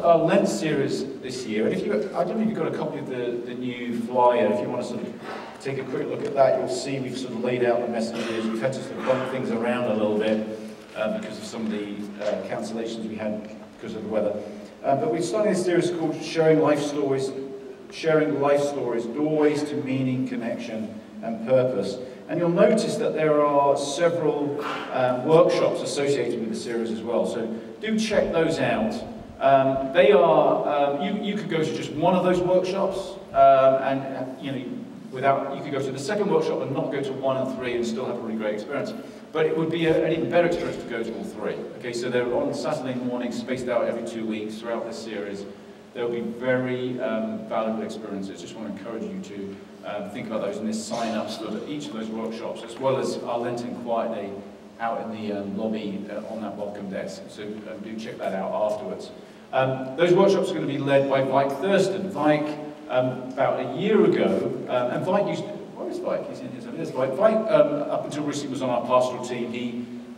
our Lent series this year, and I don't know if you've got a copy of the new flyer. If you want to sort of take a quick look at that, you'll see we've sort of laid out the messages. We've had to sort of bump things around a little bit because of some of the cancellations we had because of the weather. But we're starting this series called Sharing Life Stories, Doorways to Meaning, Connection and Purpose. And you'll notice that there are several workshops associated with the series as well. So do check those out. They are, you could go to just one of those workshops, and you could go to the second workshop and not go to 1 and 3 and still have a really great experience. But it would be an even better experience to go to all 3. Okay, so they're on Saturday mornings, spaced out every 2 weeks throughout this series. There'll be very valuable experiences. Just want to encourage you to think about those, and there's sign-ups for each of those workshops, as well as our Lenten Quiet Day out in the lobby on that welcome desk. So do check that out afterwards. Those workshops are going to be led by Vike Thurston. Vike, about a year ago, and Vike used to, where is Vike? He's in his own. There's Vike. Vike, up until recently, was on our pastoral team.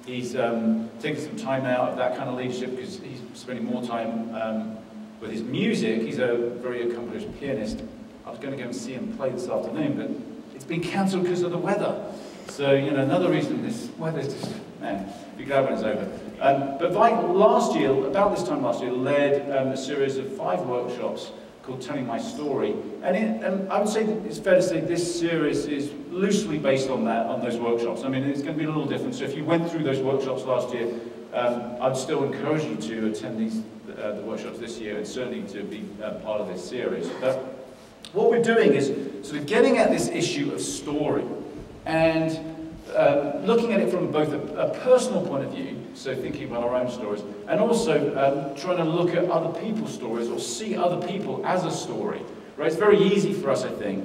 He's taken some time out of that kind of leadership because he's spending more time with his music. He's a very accomplished pianist. I was going to go and see him play this afternoon, but it's been cancelled because of the weather. So, another reason this weather's just, man, be glad when it's over. But Vike last year, about this time last year, led a series of 5 workshops called Telling My Story. And I would say that it's fair to say this series is loosely based on those workshops. I mean, it's going to be a little different. So if you went through those workshops last year, I'd still encourage you to attend the workshops this year, and certainly to be part of this series. But what we're doing is sort of getting at this issue of story and looking at it from both a personal point of view, so thinking about our own stories, and also trying to look at other people's stories or see other people as a story. Right? It's very easy for us, I think,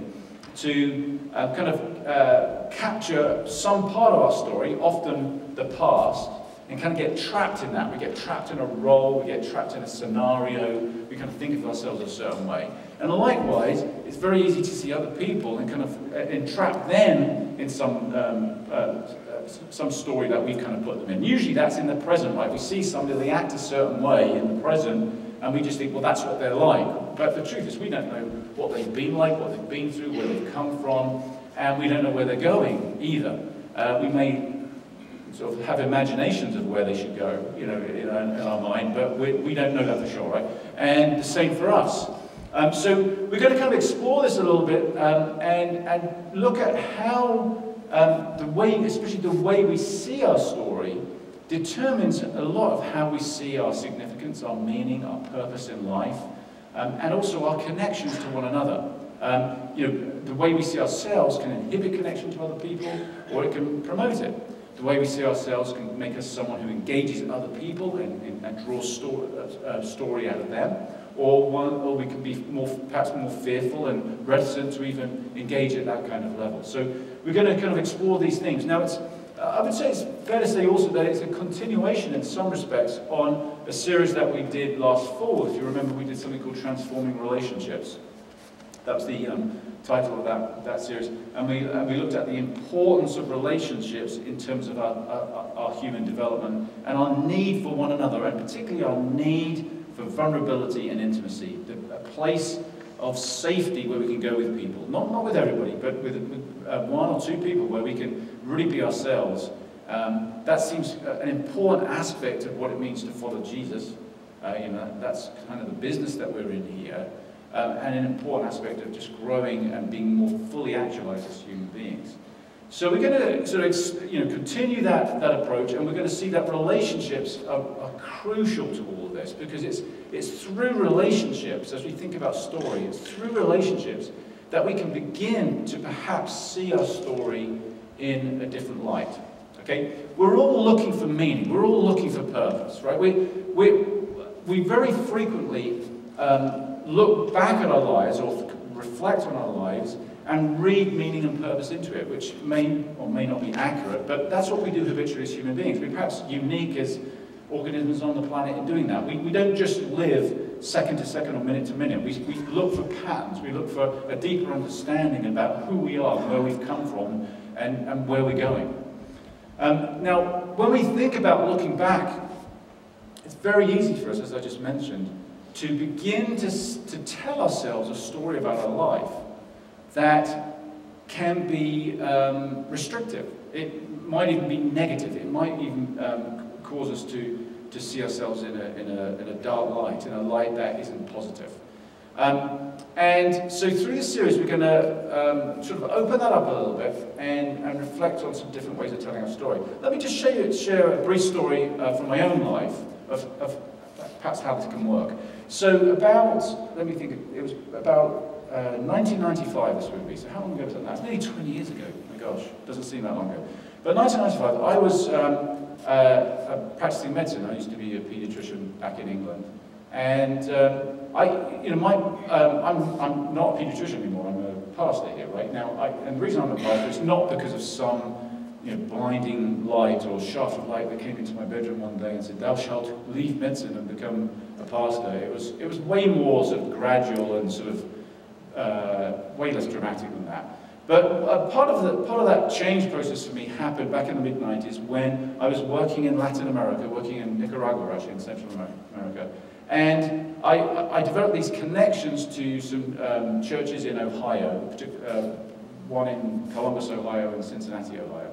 to capture some part of our story, often the past, and kind of get trapped in that. We get trapped in a role, we get trapped in a scenario, we kind of think of ourselves a certain way. And likewise, it's very easy to see other people and kind of entrap them in some story that we've kind of put them in. Usually that's in the present, right? We see somebody, they act a certain way in the present, and we just think, well, that's what they're like. But the truth is, we don't know what they've been like, what they've been through, where they've come from, and we don't know where they're going either. We may sort of have imaginations of where they should go, in our mind, but we don't know that for sure, right? And the same for us. So we're going to kind of explore this a little bit and look at how especially the way we see our story determines a lot of how we see our significance, our meaning, our purpose in life, and also our connections to one another. The way we see ourselves can inhibit connection to other people, or it can promote it. The way we see ourselves can make us someone who engages other people and draws story out of them. Or we can be perhaps more fearful and reticent to even engage at that kind of level. So we're going to kind of explore these things. Now, I would say it's fair to say also that it's a continuation in some respects on a series that we did last fall. If you remember, we did something called Transforming Relationships. That was the title of that series. And we looked at the importance of relationships in terms of our human development and our need for one another, and particularly our need for vulnerability and intimacy, a place of safety where we can go with people. Not with everybody, but with 1 or 2 people where we can really be ourselves. That seems an important aspect of what it means to follow Jesus. That's kind of the business that we're in here. And an important aspect of just growing and being more fully actualized as human beings. So we're going to sort of continue that approach, and we're going to see that relationships are crucial to all of this, because it's through relationships, as we think about story, it's through relationships that we can begin to perhaps see our story in a different light. Okay? We're all looking for meaning. We're all looking for purpose, right? We very frequently look back at our lives or reflect on our lives and read meaning and purpose into it, which may or may not be accurate, but that's what we do habitually as human beings. We're perhaps unique as organisms on the planet in doing that. We don't just live second to second or minute to minute. We look for patterns. We look for a deeper understanding about who we are, where we've come from, and where we're going. Now, when we think about looking back, it's very easy for us, as I just mentioned, to begin to tell ourselves a story about our life that can be restrictive. It might even be negative. It might even cause us to see ourselves in a dark light, in a light that isn't positive. And so through this series, we're going to sort of open that up a little bit and reflect on some different ways of telling our story. Let me just share a brief story from my own life of perhaps how this can work. So about, let me think, it was about 1995 this would be. So how long ago was that? That's nearly 20 years ago. Oh my gosh, doesn't seem that long ago. But 1995, I was practicing medicine. I used to be a paediatrician back in England. And I'm not a paediatrician anymore. I'm a pastor here, right? Now, and the reason I'm a pastor is not because of some blinding light or shaft of light that came into my bedroom one day and said, "Thou shalt leave medicine and become a pastor." It was way more sort of gradual and sort of way less dramatic than that. But part of that change process for me happened back in the mid-90s when I was working in Latin America, working in Nicaragua, actually, in Central America. And I developed these connections to some churches in Ohio, one in Columbus, Ohio, and Cincinnati, Ohio.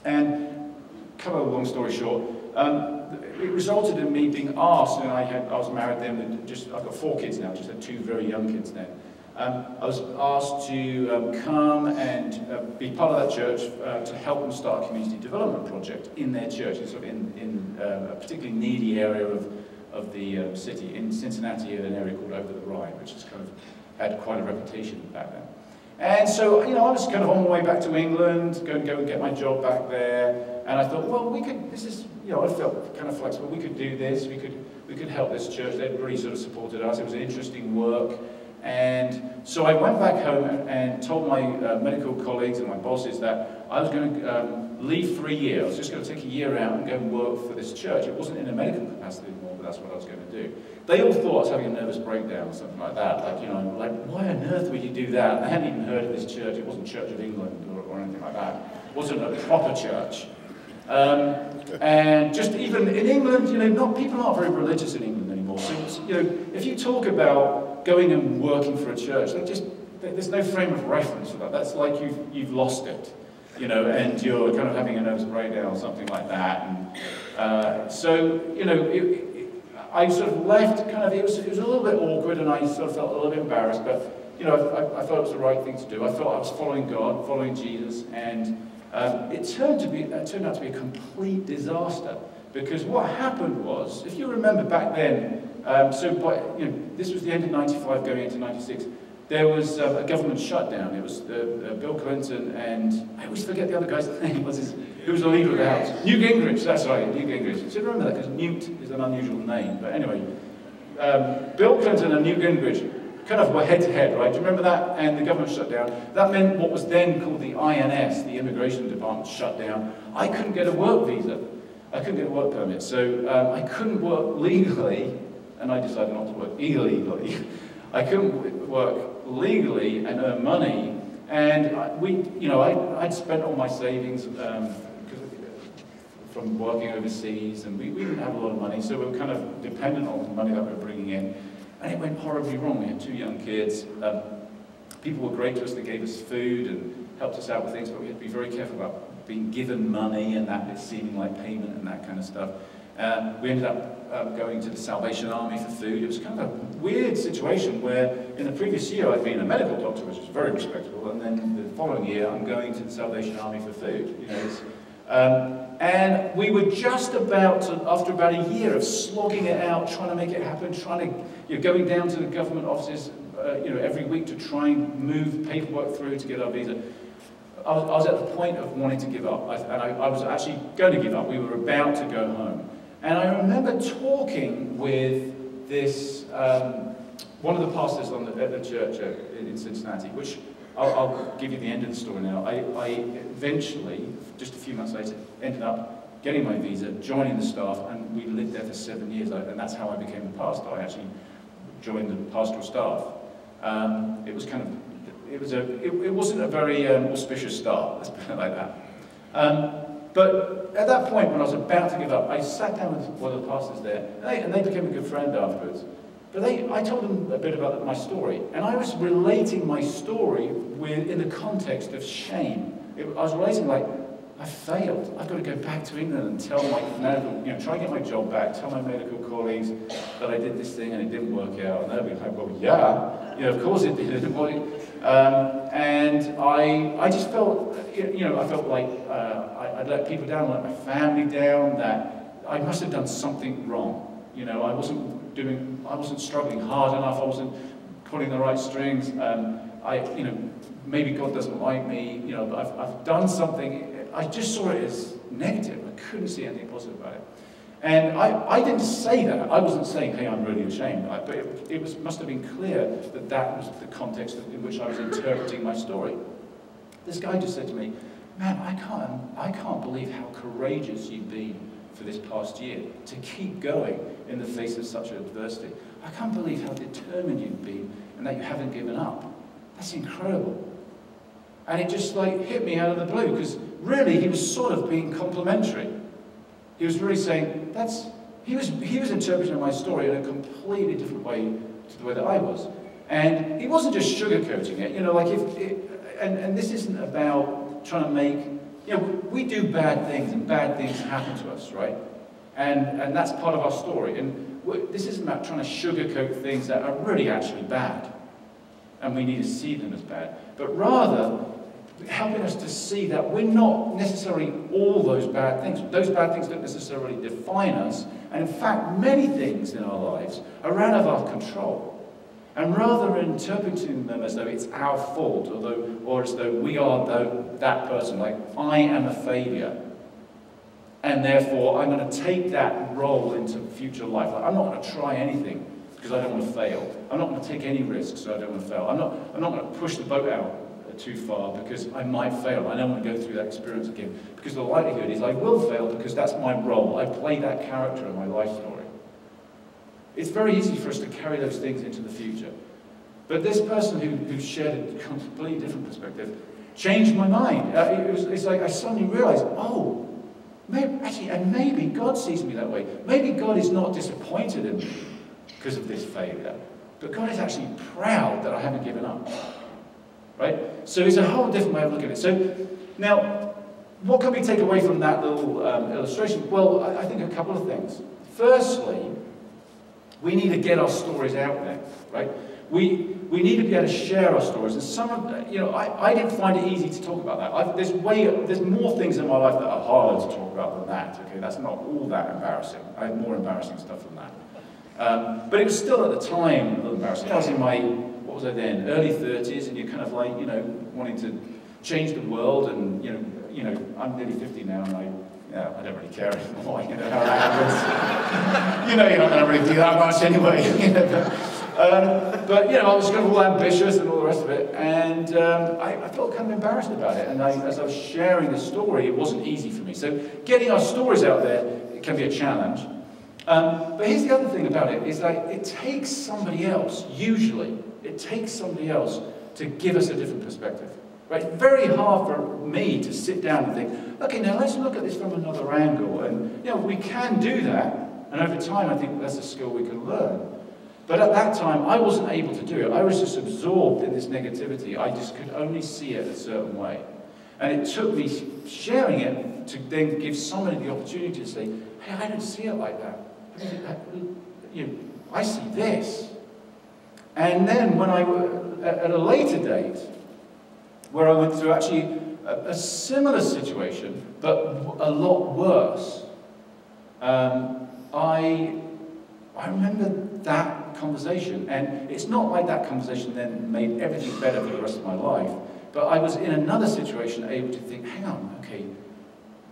And cut a long story short, it resulted in me being asked, and I was married then, and I've got 4 kids now, just had 2 very young kids then. I was asked to come and be part of that church to help them start a community development project in their church, sort of in a particularly needy area of the city, in Cincinnati, in an area called Over the Rhine, which has kind of had quite a reputation back then. And so, I was kind of on my way back to England, go and get my job back there, and I thought, well, we could, this is, I felt kind of flexible, we could do this, we could help this church. They'd really sort of supported us. It was an interesting work. And so I went back home and told my medical colleagues and my bosses that I was going to leave for a year. I was just going to take a year out and go and work for this church. It wasn't in a medical capacity anymore, but that's what I was going to do. They all thought I was having a nervous breakdown or something like that. Like, why on earth would you do that? And they hadn't even heard of this church. It wasn't Church of England or anything like that. It wasn't a proper church. And just even in England, people aren't very religious in England anymore. So, if you talk about going and working for a church, there's no frame of reference for that. That's like you've lost it, and you're kind of having a nervous breakdown or something like that. And I sort of left kind of, it was a little bit awkward, and I sort of felt a little bit embarrassed, but I thought it was the right thing to do. I felt I was following God, following Jesus, and it turned out to be a complete disaster. Because what happened was, if you remember back then, this was the end of '95 going into '96, there was a government shutdown. It was Bill Clinton and, I always forget the other guy's name, who was the leader of the House? Newt Gingrich, that's right, Newt Gingrich. So remember that, because Newt is an unusual name. But anyway, Bill Clinton and Newt Gingrich kind of were head-to-head, right? Do you remember that? And the government shut down. That meant what was then called the INS, the Immigration Department, shut down. I couldn't get a work visa. I couldn't get a work permit. So I couldn't work legally, and I decided not to work illegally. I couldn't work legally and earn money. And I'd spent all my savings from working overseas, and we didn't have a lot of money, so we were kind of dependent on the money that we were bringing in. And it went horribly wrong. We had 2 young kids. People were great to us. They gave us food and helped us out with things, but we had to be very careful about being given money and that seeming like payment and that kind of stuff. We ended up going to the Salvation Army for food. It was kind of a weird situation where in the previous year I'd been a medical doctor, which was very respectable, and then the following year I'm going to the Salvation Army for food. And we were just about to, after about a year of slogging it out, trying to make it happen, going down to the government offices, every week to try and move paperwork through to get our visa. I was at the point of wanting to give up, I was actually going to give up. We were about to go home. And I remember talking with this, one of the pastors at the church in Cincinnati, which I'll give you the end of the story now. I eventually, just a few months later, ended up getting my visa, joining the staff, and we lived there for 7 years, and that's how I became a pastor. I actually joined the pastoral staff. It was kind of, it wasn't a very auspicious start, let's put it like that. But at that point, when I was about to give up, I sat down with one of the pastors there, and they became a good friend afterwards. But I told them a bit about my story, and I was relating my story in the context of shame. I was relating like, I failed. I've got to go back to England and tell my medical, try and get my job back, tell my medical colleagues that I did this thing and it didn't work out. And they'll be like, well, yeah, of course it didn't. And I just felt, I felt like I'd let people down, let my family down, that I must have done something wrong. I wasn't struggling hard enough, I wasn't pulling the right strings. Maybe God doesn't like me, but I've done something. I just saw it as negative. I couldn't see anything positive about it. And I didn't say that. I wasn't saying, hey, I'm really ashamed. But it must have been clear that was the context in which I was interpreting my story. This guy just said to me, man, I can't believe how courageous you've been for this past year to keep going in the face of such adversity. I can't believe how determined you've been and that you haven't given up. That's incredible. And it just hit me out of the blue, because really he was sort of being complimentary. He was really saying, he was interpreting my story in a completely different way to the way that I was. And he wasn't just sugarcoating it, and this isn't about trying to make, we do bad things and bad things happen to us, right? And that's part of our story. And this isn't about trying to sugarcoat things that are really actually bad. And we need to see them as bad. But rather, helping us to see that we're not necessarily all those bad things. Those bad things don't necessarily define us. And in fact, many things in our lives are out of our control. And rather than interpreting them as though it's our fault, or as though we are that person, like, I am a failure, and therefore I'm going to take that role into future life. Like, I'm not going to try anything because I don't want to fail. I'm not going to take any risks so I don't want to fail. I'm not going to push the boat out too far because I might fail. I don't want to go through that experience again, because the likelihood is I will fail because that's my role. I play that character in my life story. It's very easy for us to carry those things into the future. But this person who shared a completely different perspective changed my mind. It's like I suddenly realized, maybe God sees me that way. Maybe God is not disappointed in me because of this failure, but God is actually proud that I haven't given up. Right? So it's a whole different way of looking at it. So now, what can we take away from that little illustration? Well, I think a couple of things. Firstly, we need to get our stories out there, right? We need to be able to share our stories. And some of, I didn't find it easy to talk about that. There's more things in my life that are harder to talk about than that. Okay, that's not all that embarrassing. I have more embarrassing stuff than that. But it was still at the time a little embarrassing. I was in my, what was I then, early 30s, and you're kind of like, wanting to change the world, and I'm nearly 50 now, and I don't really care anymore, how that happens. You're not going to really do that much anyway. But I was kind of all ambitious and all the rest of it, and I felt kind of embarrassed about it. And as I was sharing the story, it wasn't easy for me. So getting our stories out there, it can be a challenge. But here's the other thing about it, is that it takes somebody else, usually, it takes somebody else to give us a different perspective. Right? It's very hard for me to sit down and think, okay, now let's look at this from another angle. And we can do that, and over time I think that's a skill we can learn. But at that time, I wasn't able to do it. I was just absorbed in this negativity. I just could only see it a certain way. And it took me sharing it to then give somebody the opportunity to say, hey, I don't see it like that. I see this. And then when at a later date, where I went through actually a similar situation, but a lot worse, I remember that conversation, and it's not like that conversation then made everything better for the rest of my life, but I was in another situation able to think, hang on, okay,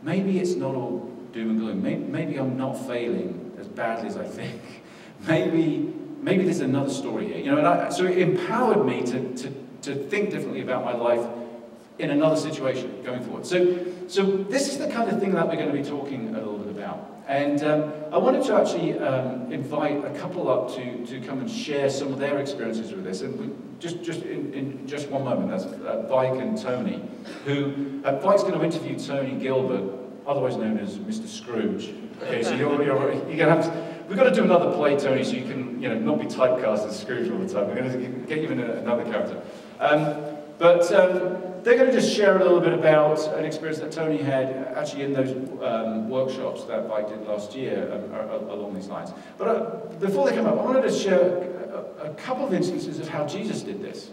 maybe it's not all doom and gloom, maybe I'm not failing as badly as I think, maybe there's another story here, and so it empowered me to think differently about my life in another situation going forward. So this is the kind of thing that we're going to be talking a little bit about. And I wanted to actually invite a couple up to come and share some of their experiences with this. And in just one moment, that's Vike and Tony, who Vike's going to interview Tony Gilbert, otherwise known as Mr. Scrooge. Okay, so you're going to have to, we've got to do another play, Tony, so you can, not be typecast as Scrooge all the time. We're going to get you in another character. But they're going to just share a little bit about an experience that Tony had actually in those workshops that Mike did last year along these lines. But before they come up, I wanted to share a couple of instances of how Jesus did this.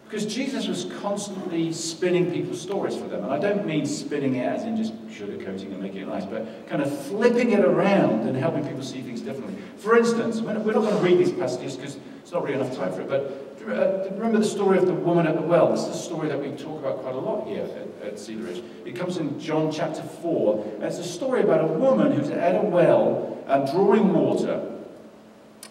Because Jesus was constantly spinning people's stories for them. And I don't mean spinning it as in just sugarcoating and making it nice, but kind of flipping it around and helping people see things differently. For instance, we're not going to read these passages because it's not really enough time for it, but remember the story of the woman at the well. This is a story that we talk about quite a lot here at Cedar. It comes in John chapter 4, and it's a story about a woman who's at a well drawing water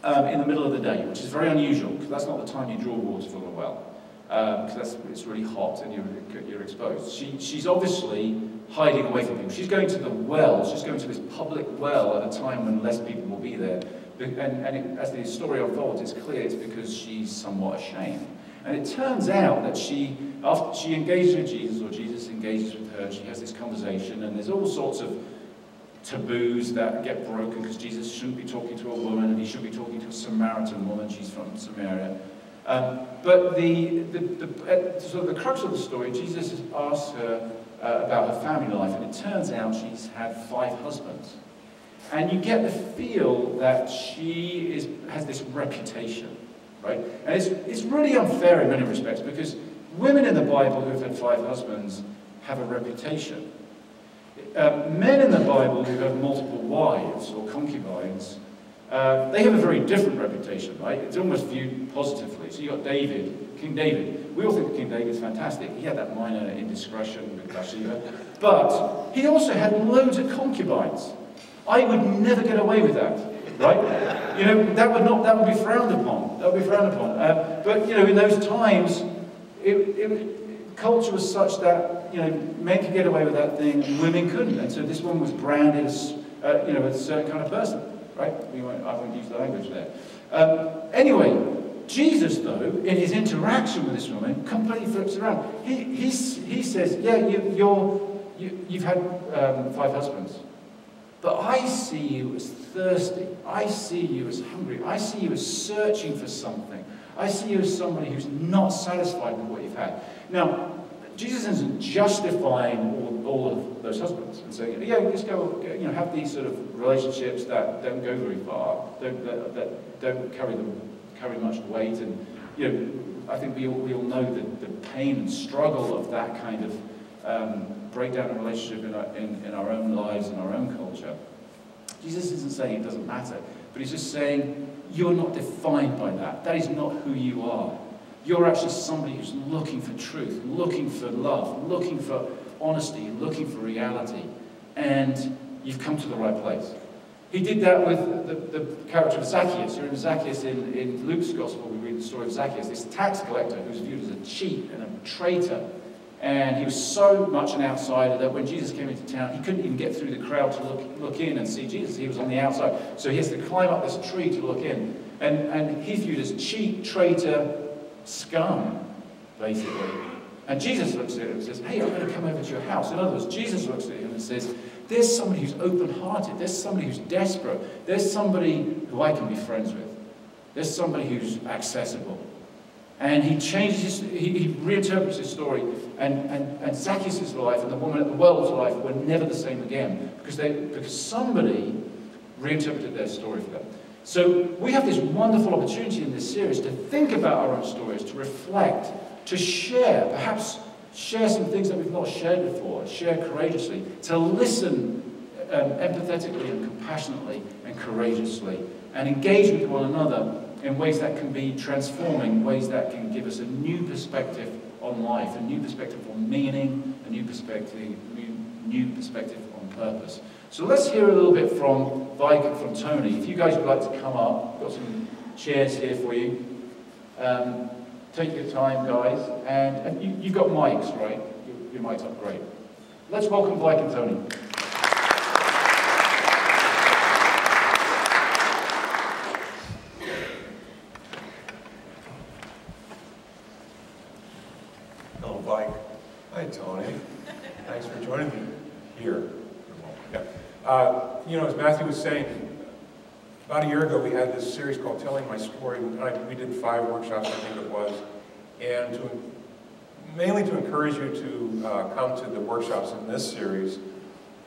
in the middle of the day, which is very unusual, because that's not the time you draw water from a well. Because it's really hot and you're exposed. She's obviously hiding away from people. She's going to the well, she's going to this public well at a time when less people will be there. And as the story unfolds, it's clear it's because she's somewhat ashamed. And it turns out that after she engages with Jesus, or Jesus engages with her, she has this conversation, and there's all sorts of taboos that get broken, because Jesus shouldn't be talking to a woman, and he should be talking to a Samaritan woman. She's from Samaria. But sort of the crux of the story, Jesus asks her about her family life, and it turns out she's had 5 husbands. And you get the feel that she has this reputation, right? And it's really unfair in many respects, because women in the Bible who have had 5 husbands have a reputation. Men in the Bible who have multiple wives or concubines, they have a very different reputation, right? It's almost viewed positively. So you've got David, King David. We all think King David's fantastic. He had that minor indiscretion with Bathsheba. But he also had loads of concubines. I would never get away with that, right? That would be frowned upon. That would be frowned upon. But, in those times, culture was such that, men could get away with that thing and women couldn't. And so this one was branded as, a certain kind of person. Right? I won't use the language there. Anyway, Jesus, though, in his interaction with this woman, completely flips around. He says, yeah, you've had 5 husbands, but I see you as thirsty. I see you as hungry. I see you as searching for something. I see you as somebody who's not satisfied with what you've had. Now, Jesus isn't justifying all of those husbands and saying, yeah, just go, have these sort of relationships that don't go very far, that don't carry much weight, and I think we all know the pain and struggle of that kind of breakdown of relationship in our own lives, in our own culture. Jesus isn't saying it doesn't matter, but he's just saying you're not defined by that. That is not who you are. You're actually somebody who's looking for truth, looking for love, looking for honesty, looking for reality. And you've come to the right place. He did that with the character of Zacchaeus. You remember Zacchaeus in Luke's Gospel, we read the story of Zacchaeus, this tax collector who's viewed as a cheat and a traitor. And he was so much an outsider that when Jesus came into town, he couldn't even get through the crowd to look in and see Jesus. He was on the outside. So he has to climb up this tree to look in. And he's viewed as cheat, traitor, scum, basically. And Jesus looks at him and says, hey, I'm going to come over to your house. In other words, Jesus looks at him and says, there's somebody who's open-hearted. There's somebody who's desperate. There's somebody who I can be friends with. There's somebody who's accessible. And he changes he reinterprets his story, and Zacchaeus' life and the woman at the well's life were never the same again, because somebody reinterpreted their story for them. So we have this wonderful opportunity in this series to think about our own stories, to reflect, to share, perhaps share some things that we've not shared before, share courageously, to listen empathetically and compassionately and courageously, and engage with one another in ways that can be transforming, ways that can give us a new perspective on life, a new perspective on meaning, a new perspective on purpose. So let's hear a little bit from Vike and from Tony. If you guys would like to come up, I've got some chairs here for you. Take your time, guys. And you've got mics, right? Your mics up, great. Let's welcome Vike and Tony. Hello, Vike. Hi, Tony. Thanks for joining me here. Yeah. As Matthew was saying, About a year ago, we had this series called Telling My Story. We did 5 workshops, I think it was, and mainly to encourage you to come to the workshops in this series,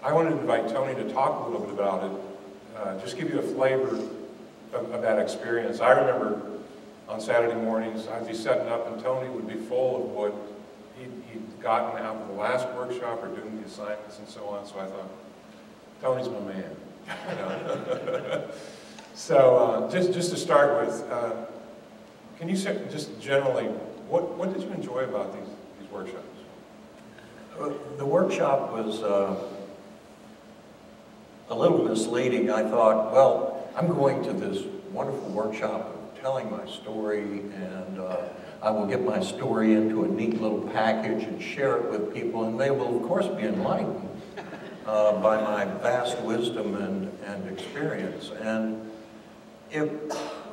I wanted to invite Tony to talk a little bit about it, just give you a flavor of that experience. I remember on Saturday mornings, I'd be setting up and Tony would be full of what he'd gotten out of the last workshop or doing the assignments and so on, so I thought, Tony's my man. You know? So just to start with, can you say just generally, what did you enjoy about these workshops? The workshop was a little misleading. I thought, well, I'm going to this wonderful workshop of telling my story, and I will get my story into a neat little package and share it with people, and they will, of course, be enlightened by my vast wisdom and experience. And it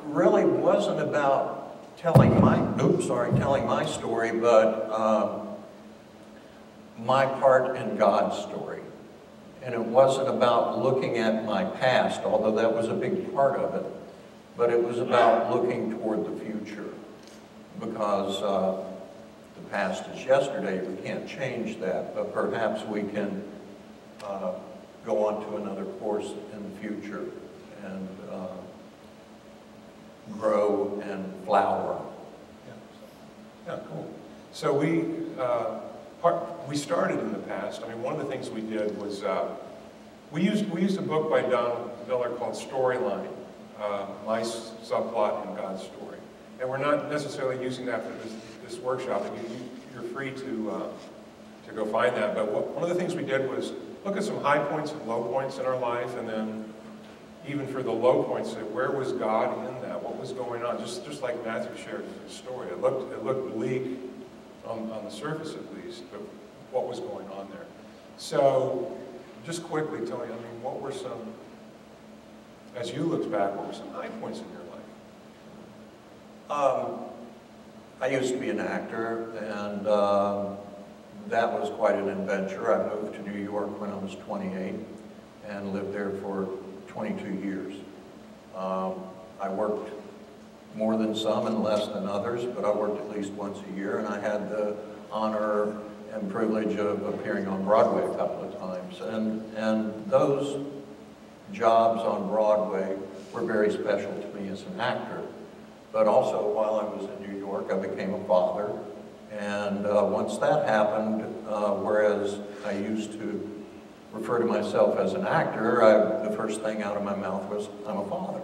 really wasn't about telling my story, but my part in God's story. And it wasn't about looking at my past, although that was a big part of it, but it was about looking toward the future, because the past is yesterday. We can't change that, but perhaps we can go on to another course in the future and grow and flower. Yeah, cool. So we started in the past. I mean, one of the things we did was we used a book by Don Miller called Storyline, My Subplot in God's Story. And we're not necessarily using that for this workshop. You're free to go find that. But one of the things we did was look at some high points and low points in our life, and then even for the low points, say, where was God in that? What was going on? Just like Matthew shared in his story. It looked bleak on the surface at least, but what was going on there? So, just quickly, Tony, I mean, what were some, as you looked back, what were some high points in your life? I used to be an actor, and that was quite an adventure. I moved to New York when I was 28 and lived there for 22 years. I worked more than some and less than others, but I worked at least once a year, and I had the honor and privilege of appearing on Broadway a couple of times. And those jobs on Broadway were very special to me as an actor. But also, while I was in New York, I became a father. And once that happened, whereas I used to refer to myself as an actor, the first thing out of my mouth was, I'm a father.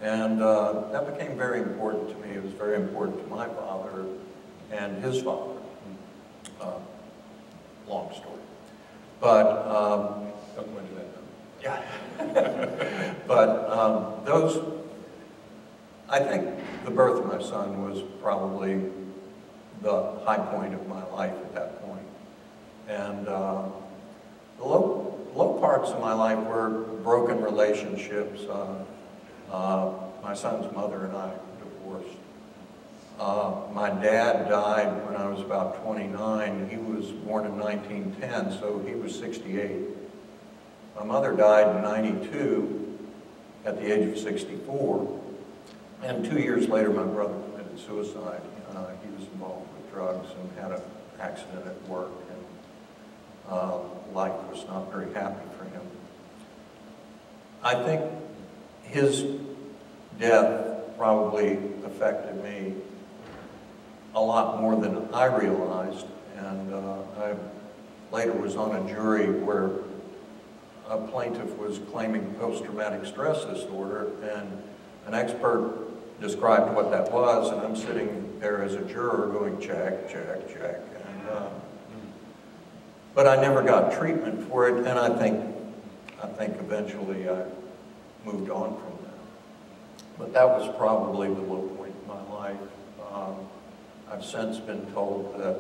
And that became very important to me. It was very important to my father and his father. Long story. But, don't go into that now. Yeah. But I think the birth of my son was probably the high point of my life at that point. And the low parts of my life were broken relationships. My son's mother and I divorced. My dad died when I was about 29. He was born in 1910, so he was 68. My mother died in 92 at the age of 64. And 2 years later, my brother committed suicide. He was involved with drugs and had an accident at work, and life was not very happy for him. I think his death probably affected me a lot more than I realized, and I later was on a jury where a plaintiff was claiming post-traumatic stress disorder, and an expert described what that was, and I'm sitting there as a juror going, check, check, check. And, but I never got treatment for it, and I think eventually I moved on from that. But that was probably the low point in my life. I've since been told that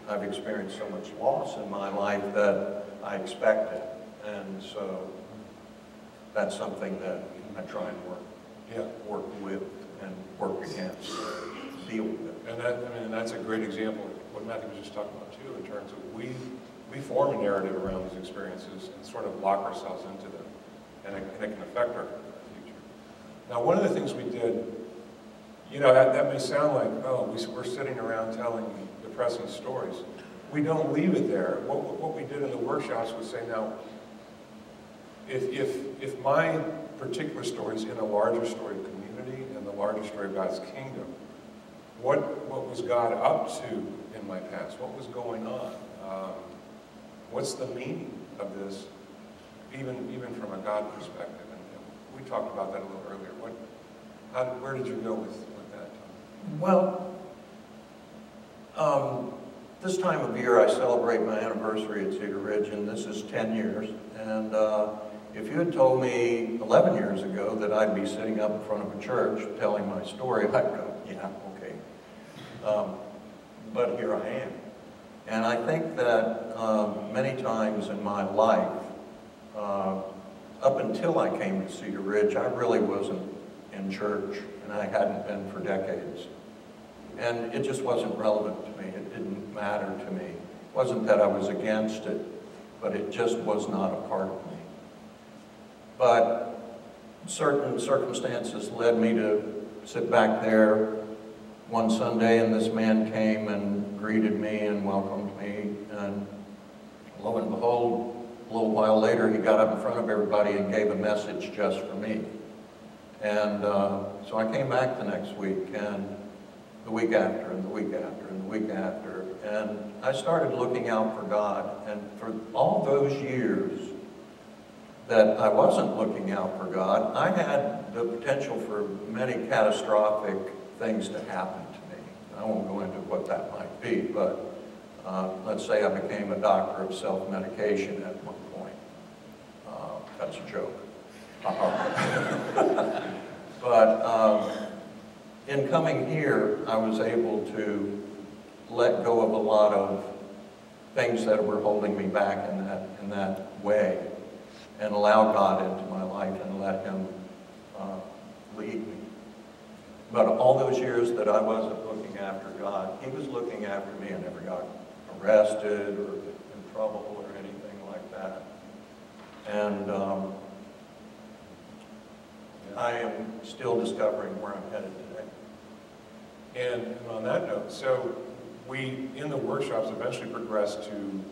I've experienced so much loss in my life that I expected, and so that's something that I try and work with and work against, deal with it. And that's a great example of what Matthew was just talking about too, in terms of we form a narrative around these experiences and sort of lock ourselves into them, and it can affect our future. Now, one of the things we did, you know, that may sound like, oh, we're sitting around telling depressing stories. We don't leave it there. What we did in the workshops was say, now, if my particular story is in a larger story of community and the larger story of God's kingdom, what was God up to in my past? What was going on? What's the meaning of this, even from a God perspective? And we talked about that a little earlier. Where did you go with that? Well, this time of year I celebrate my anniversary at Cedar Ridge, and this is 10 years. And if you had told me 11 years ago that I'd be sitting up in front of a church telling my story, I'd go, yeah, okay. But here I am. And I think that many times in my life, up until I came to Cedar Ridge, I really wasn't in church, and I hadn't been for decades. And it just wasn't relevant to me. It didn't matter to me. It wasn't that I was against it, but it just was not a part of me. But certain circumstances led me to sit back there one Sunday, and this man came and greeted me and welcomed me, and lo and behold, a little while later, he got up in front of everybody and gave a message just for me. And so I came back the next week, and the week after, and the week after, and the week after, and I started looking out for God. And for all those years that I wasn't looking out for God, I had the potential for many catastrophic things to happen to me. I won't go into what that might be, but let's say I became a doctor of self-medication at one point. That's a joke. But in coming here, I was able to let go of a lot of things that were holding me back in that way, and allow God into my life and let Him lead me. But all those years that I wasn't looking after God, He was looking after me. I never got arrested or in trouble or anything like that. And I am still discovering where I'm headed today. And on that note, so we, in the workshops, eventually progressed to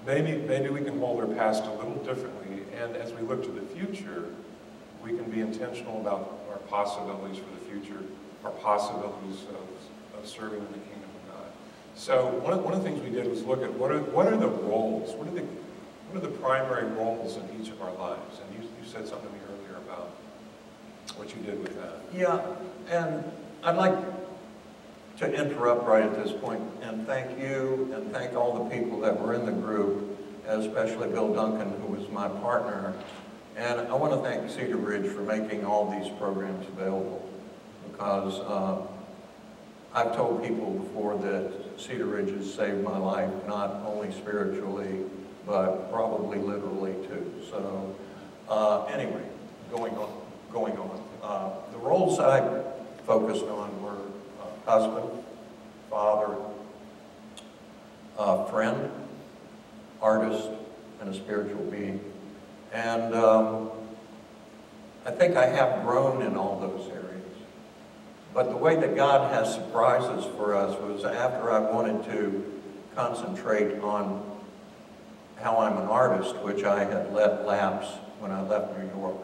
maybe we can hold our past a little differently, and as we look to the future, we can be intentional about our possibilities for the future, our possibilities of serving in the kingdom of God. So one of the things we did was look at what are the roles, what are the primary roles in each of our lives, and you said something to me earlier about what you did with that. Yeah, and I'd like to interrupt right at this point and thank you and thank all the people that were in the group, especially Bill Duncan, who was my partner. And I want to thank Cedar Ridge for making all these programs available, because I've told people before that Cedar Ridge has saved my life, not only spiritually, but probably literally too. So anyway, going on. The roles I focused on were husband, father, friend, artist, and a spiritual being. And I think I have grown in all those areas. But the way that God has surprises for us was after I wanted to concentrate on how I'm an artist, which I had let lapse when I left New York.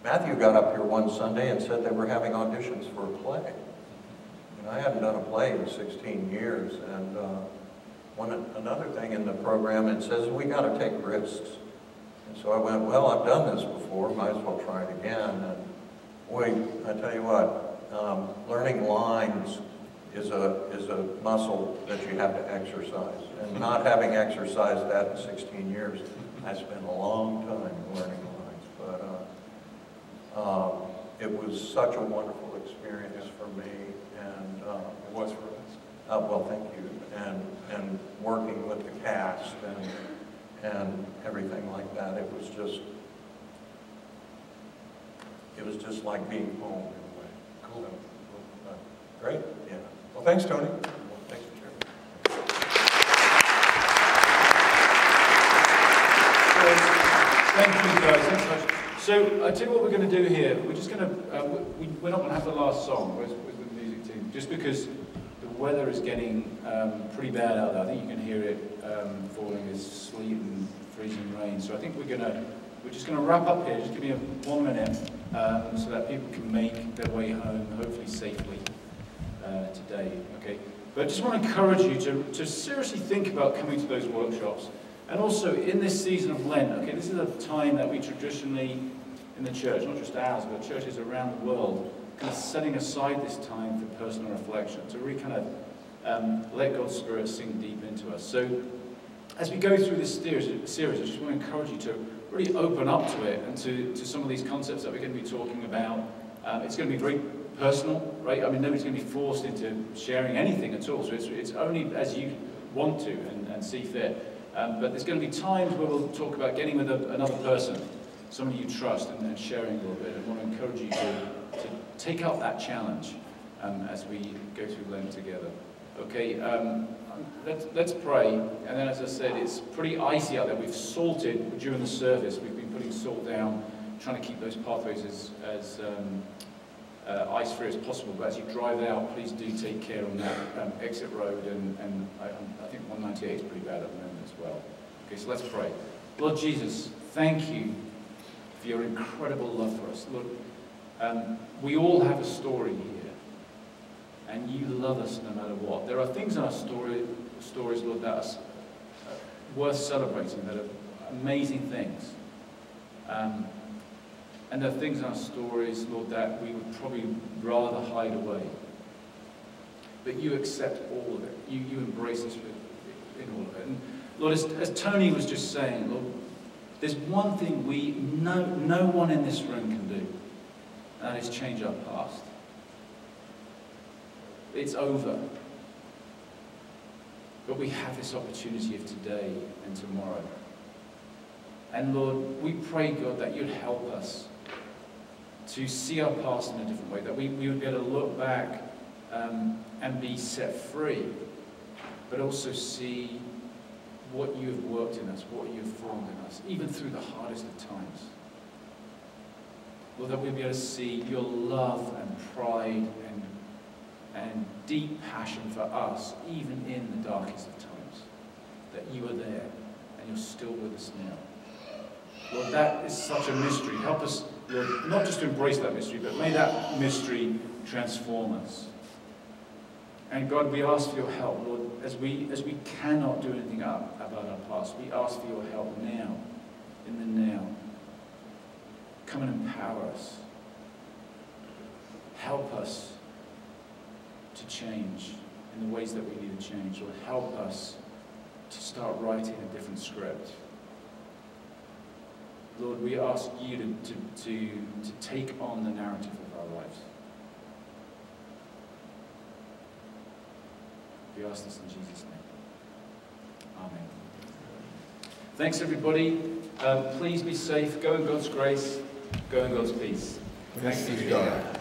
Matthew got up here one Sunday and said they were having auditions for a play. And I hadn't done a play in 16 years. And another thing in the program, it says we got to take risks. And so I went, well, I've done this before, might as well try it again. And boy, I tell you what, learning lines is a muscle that you have to exercise. And not having exercised that in 16 years, I spent a long time learning lines. But it was such a wonderful experience for me, and It was for us. well, thank you. And working with the cast and everything like that, it was just like being home in a way. Cool. Great. Yeah. Well, thanks, Tony. Thanks for sharing. Thank you, guys. Thanks so much. So, I tell you what we're going to do here. We're just going to, we're not going to have the last song. Where's the music team? Just because the weather is getting pretty bad out there. I think you can hear it falling as sleet and freezing rain. So I think we're just going to wrap up here. Just give me 1 minute so that people can make their way home, hopefully safely today. Okay. But I just want to encourage you to seriously think about coming to those workshops. And also, in this season of Lent, okay, this is a time that we traditionally, in the church, not just ours, but churches around the world, kind of setting aside this time for personal reflection, to really kind of let God's Spirit sink deep into us. So, as we go through this series, I just want to encourage you to really open up to it and to some of these concepts that we're going to be talking about. It's going to be very personal, right? I mean, nobody's going to be forced into sharing anything at all, so it's only as you want to and see fit. But there's going to be times where we'll talk about getting with another person, somebody you trust, and sharing a little bit. I want to encourage you to take up that challenge as we go through Lent together. Okay, let's pray. And then, as I said, it's pretty icy out there. We've salted during the service. We've been putting salt down, trying to keep those pathways as ice-free as possible. But as you drive out, please do take care on that exit road. And I think 198 is pretty bad at the moment as well. Okay, so let's pray. Lord Jesus, thank you for your incredible love for us. Lord, we all have a story here, and you love us no matter what. There are things in our stories, Lord, that are worth celebrating, that are amazing things. And there are things in our stories, Lord, that we would probably rather hide away. But you accept all of it. You embrace us in all of it. And Lord, as Tony was just saying, Lord, there's one thing no one in this room can do, and that is change our past. It's over. But we have this opportunity of today and tomorrow. And Lord, we pray, God, that you'd help us to see our past in a different way, that we would be able to look back and be set free, but also see what you have worked in us, what you have formed in us, even through the hardest of times. Lord, that we'd be able to see your love and pride and deep passion for us, even in the darkest of times, that you are there and you're still with us now. Lord, that is such a mystery. Help us, Lord, not just to embrace that mystery, but may that mystery transform us. And God, we ask for your help, Lord, as we cannot do anything about our past. We ask for your help now, in the now. Come and empower us. Help us to change in the ways that we need to change. Lord, help us to start writing a different script. Lord, we ask you to take on the narrative of our lives. We ask this in Jesus' name. Amen. Thanks, everybody. Please be safe. Go in God's grace. Go in God's peace. Thanks be to God.